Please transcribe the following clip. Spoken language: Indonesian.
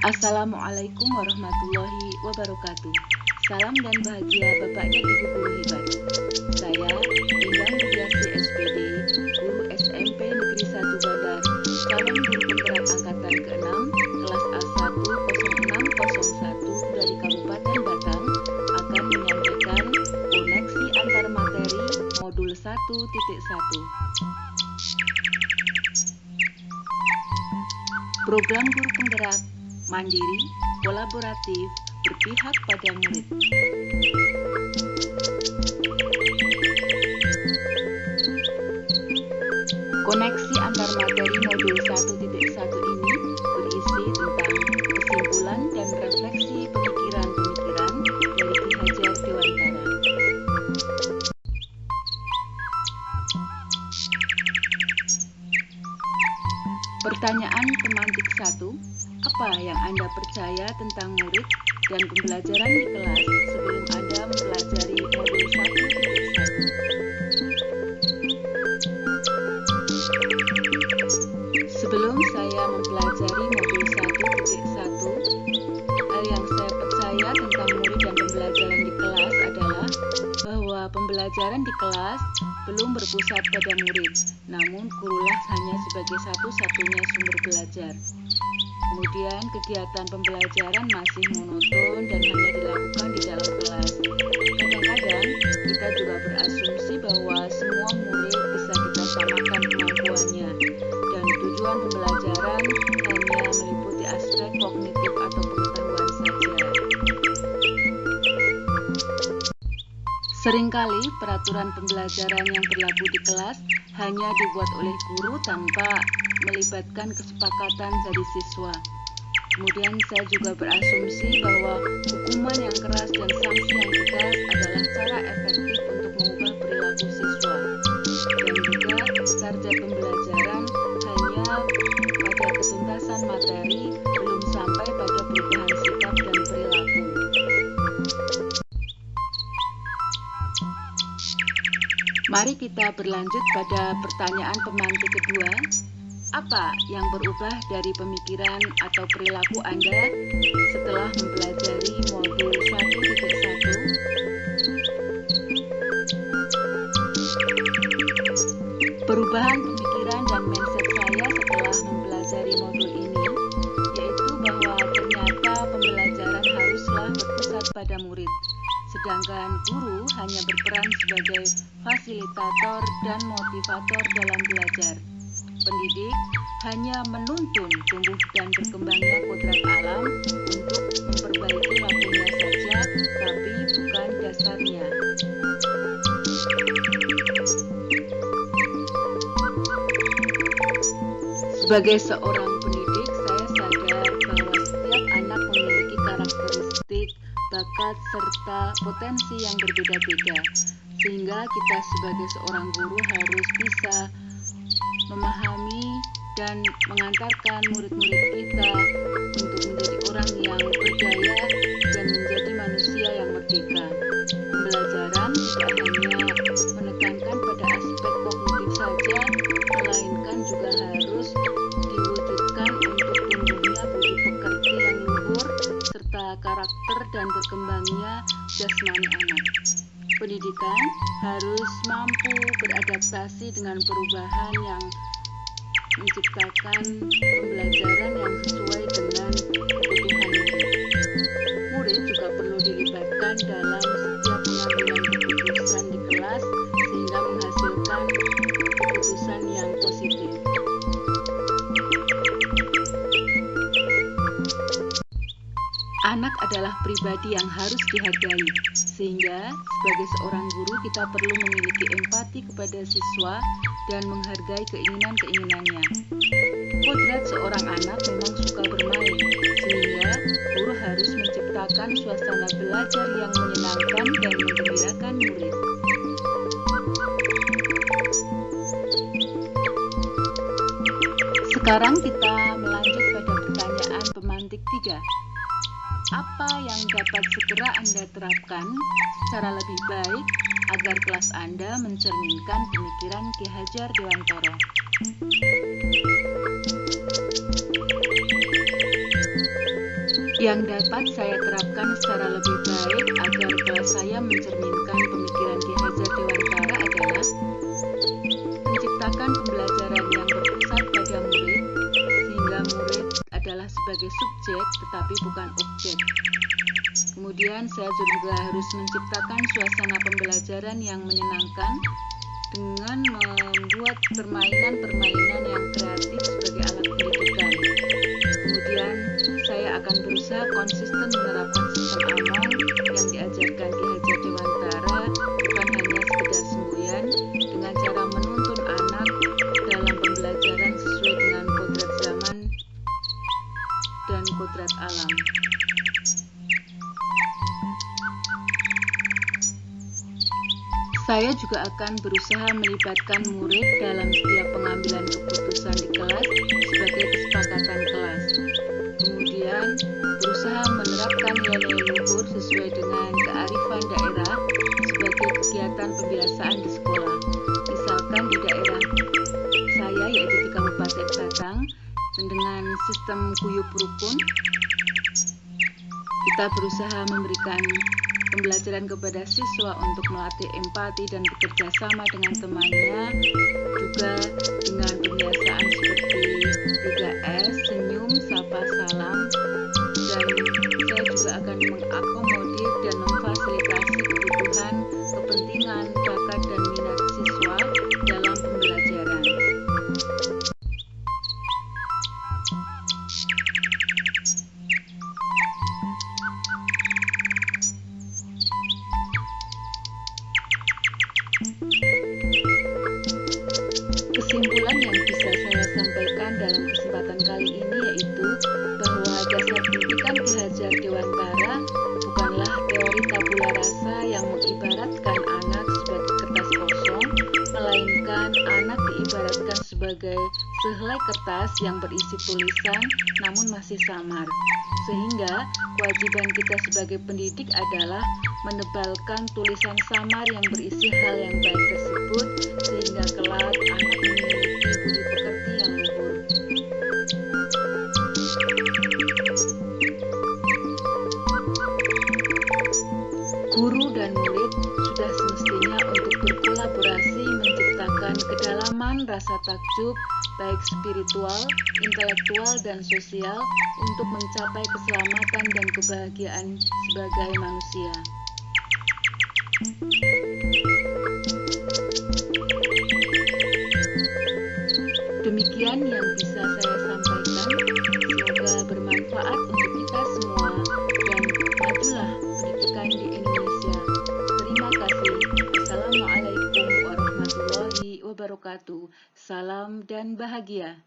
Assalamualaikum warahmatullahi wabarakatuh. Salam dan bahagia Bapak dan Ibu guru hebat. Saya Endang Budiasi SPD, guru SMP Negeri 1 Bandar, calon guru penggerak angkatan ke-6, kelas A1 0601 dari Kabupaten Batang, akan menyampaikan koneksi antar materi modul 1.1. Program guru penggerak mandiri, kolaboratif, berpihak pada murid. Koneksi antar materi modul 1.1 ini berisi tentang kesimpulan dan refleksi pemikiran-pemikiran dari Ki Hajar Dewantara. Pertanyaan pemantik 1. Apa yang Anda percaya tentang murid dan pembelajaran di kelas sebelum Anda mempelajari modul 1.1? Sebelum saya mempelajari modul 1.1, hal yang saya percaya tentang murid dan pembelajaran di kelas adalah bahwa pembelajaran di kelas belum berpusat pada murid, namun gurulah hanya sebagai satu-satunya sumber belajar. Kemudian kegiatan pembelajaran masih monoton dan hanya dilakukan di dalam kelas. Kadang-kadang kita juga berasumsi bahwa semua murid bisa kita samakan kemampuannya, dan tujuan pembelajaran hanya meliputi aspek kognitif atau pengetahuan saja. Seringkali peraturan pembelajaran yang berlaku di kelas hanya dibuat oleh guru tanpa melibatkan kesepakatan dari siswa. Kemudian saya juga berasumsi bahwa hukuman yang keras dan sanksi yang tegas adalah cara efektif untuk mengubah perilaku siswa. Dan juga target pembelajaran hanya pada ketuntasan materi, belum sampai pada perubahan sikap dan perilaku. Mari kita berlanjut pada pertanyaan pemantik kedua. Apa yang berubah dari pemikiran atau perilaku Anda setelah mempelajari modul 1.1? Perubahan pemikiran dan mindset saya setelah mempelajari modul ini, yaitu bahwa ternyata pembelajaran haruslah berpusat pada murid, sedangkan guru hanya berperan sebagai fasilitator dan motivator dalam belajar. Pendidik hanya menuntun tumbuh dan berkembangnya kodrat alam untuk memperbaiki lakunya saja, tapi bukan dasarnya. Sebagai seorang pendidik, saya sadar bahwa setiap anak memiliki karakteristik, bakat, serta potensi yang berbeda-beda, sehingga kita sebagai seorang guru harus bisa memahami dan mengantarkan murid-murid kita untuk menjadi orang yang berdaya dan menjadi manusia yang merdeka. Pembelajaran tidak hanya menekankan pada aspek kognitif saja, melainkan juga harus diwujudkan untuk tumbuhnya budi pekerti yang luhur serta karakter dan berkembangnya jasmani anak. Pendidikan harus mampu beradaptasi dengan perubahan yang menciptakan pembelajaran yang sesuai dengan kebutuhan murid. Murid juga perlu dilibatkan dalam setiap pengambilan keputusan di kelas sehingga menghasilkan keputusan yang positif. Anak adalah pribadi yang harus dihargai, sehingga sebagai seorang guru kita perlu memiliki empati kepada siswa dan menghargai keinginan-keinginannya. Kodrat seorang anak memang suka bermain, sehingga guru harus menciptakan suasana belajar yang menyenangkan dan menggembirakan murid. Sekarang kita melanjut pada pertanyaan pemantik 3. Apa yang dapat segera Anda terapkan secara lebih baik agar kelas Anda mencerminkan pemikiran Ki Hajar Dewantara? yang dapat saya terapkan secara lebih baik agar kelas saya mencerminkan pemikiran Ki Hajar Dewantara adalah menciptakan pembelajaran yang berpusat pada murid, sehingga murid adalah sebagai subjek tetapi bukan objek. Kemudian saya juga harus menciptakan suasana pembelajaran yang menyenangkan dengan membuat permainan-permainan yang kreatif sebagai alat pendidikan. Kemudian saya akan berusaha konsisten menerapkan sistem AMONG yang diajarkan Ki Hajar Dewantara, bukan hanya sekedar semboyan, dengan cara menuntun anak dalam pembelajaran sesuai dengan kodrat zaman dan kodrat alam. Saya juga akan berusaha melibatkan murid dalam setiap pengambilan keputusan di kelas sebagai kesepakatan kelas. Kemudian, berusaha menerapkan nilai-nilai luhur sesuai dengan kearifan daerah sebagai kegiatan pembiasaan di sekolah. Misalkan di daerah saya, yaitu di Kabupaten Batang, dengan sistem guyub rukun, kita berusaha memberikan pembelajaran kepada siswa untuk melatih empati dan bekerja sama dengan temannya, juga dengan pembiasaan seperti 3S, senyum, sapa, salam, dan saya juga akan mengakomodir dan memfasilitasi kebutuhan, kepentingan, bakat, dan minat siswa dalam pembelajaran. Kesimpulan yang bisa saya sampaikan dalam kesempatan kali ini yaitu bahwa dasar pendidikan Ki Hajar Dewantara bukanlah teori tabula rasa yang mengibaratkan anak sebagai kertas kosong, melainkan anak diibaratkan sebagai sehelai kertas yang berisi tulisan namun masih samar. Sehingga kewajiban kita sebagai pendidik adalah menebalkan tulisan samar yang berisi hal yang baik tersebut sehingga kelak anak memiliki budi pekerti yang luhur. Guru dan murid sudah semestinya untuk berkolaborasi menciptakan kedalaman rasa takjub baik spiritual, intelektual, dan sosial untuk mencapai keselamatan dan kebahagiaan sebagai manusia. Demikian yang bisa saya sampaikan. Semoga bermanfaat untuk kita semua dan majulah pendidikan di Indonesia. Terima kasih. Assalamualaikum warahmatullahi wabarakatuh. Salam dan bahagia.